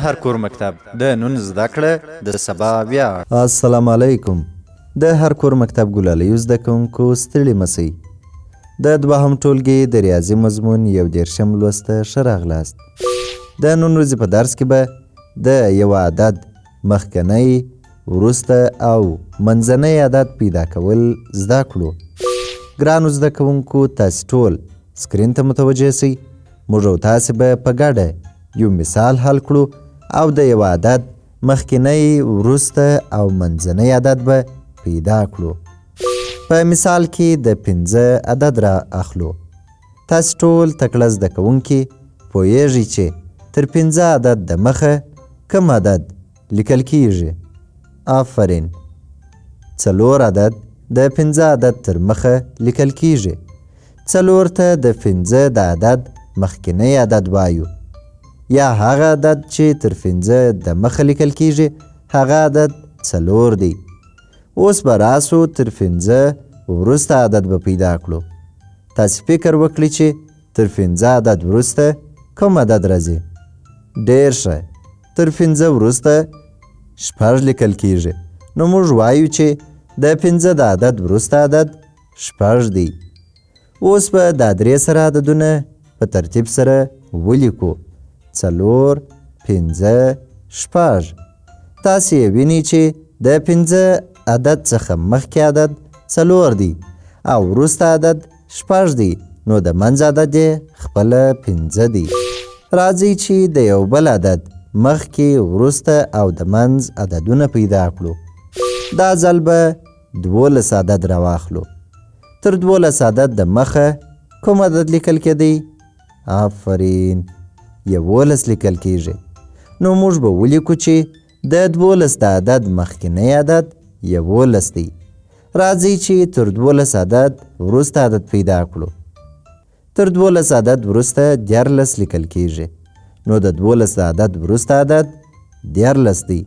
هر کور مکتب د نون زده کړه د سبا ویاړ. السلام علیکم. د هر کور مکتب ګلالیو زده کوونکو ستړي مسئ. د دوهم ټولګي د ریاضي مضمون 11 لوست ته ښه راغلاست. د نن ورځې په درس کې به د یو عدد مخکنی، وروسته او منځنی عدد پیدا کول زده کړو. ګرانو زده کوونکو، تاسې ټول سکرین ته متوجه سئ. موږ او تاسې به په ګډه یو مثال حل کړو او د یو عدد مخکنی، وروسته او منځنی عدد به پیدا کړو. په مثال کې د 15 عدد را اخلو. تاسې ټول تکړه زده کوونکي پوهیږئ چې تر 15 عدد د مخه کوم عدد لیکل کیږي؟ آفرین. 4 عدد د 15 عدد تر مخه لیکل کیږي. 4 ته د 15 د عدد مخکنی عدد وایو، یا هغه عدد چې تر 15 د مخه لیکل کیږي هغه عدد 4 دی. اوس به راسو تر 15 وروسته عدد به پیدا کړو. تاسې فکر وکړئ چې تر 15 عدد وروسته کوم عدد راځي؟ ډېر ښه. تر 15 وروسته 6 لیکل کیږي. نو موږ وایو چې د 15 د عدد وروسته عدد 6 دی. اوس به دا درې سره عددونه په ترتیب سره ولیکو: 4 5 6. تاسې وینئ چې د 15 عدد څخه مخکې عدد 4 دی او وروسته عدد 6 دی، نو د منځ عدد یې خپله 15 دی. راځئ چې د یو بل عدد مخکې، وروسته او د منځ عددونه پیدا کړو. دا ځل به 12 عدد راواخلو. تر 12 عدد د مخه کوم عدد لیکل کېدی؟ آفرین، 11 لیکل کیږي. نو موږ به ولیکو چې د 12 د عدد مخکنی عدد 11 دی. راځئ چې تر 12 عدد وروسته عدد پیدا کړو. تر 12 عدد وروسته 14 لیکل کیږي. نو د 12 د عدد وروسته عدد 14 دی.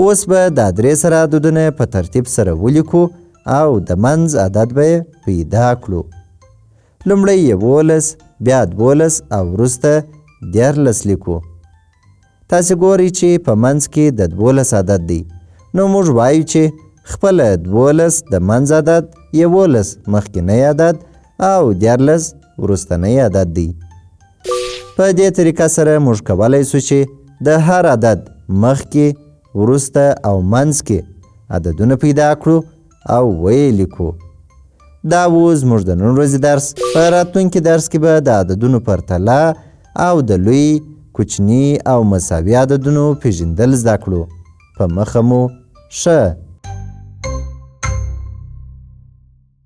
اوس به دا درې سره عددونه په ترتیب سره ولیکو او د منځ عدد به پیدا کړو. لومړی 11، بیا 12 او وروسته 14 لیکو. تاسې ګورئ چې په منځ کې د 12 عدد دی. نو موږ وایو چې خپله 12 د منځ عدد، 11 مخکنی عدد او 14 وروستنی عدد دی. په دې طریقه سره موږ کولی سو چې د هر عدد مخکې، وروسته او منځ کې عددونه پیدا کړو او ویې لیکو. دا و زموږ د نن ورځې درس. په راتلونکي درس کې به د عددونو پرتله او د لوی، کوچني او مساوي عددونو پیژندل زده کړو. په مخه مو ښه.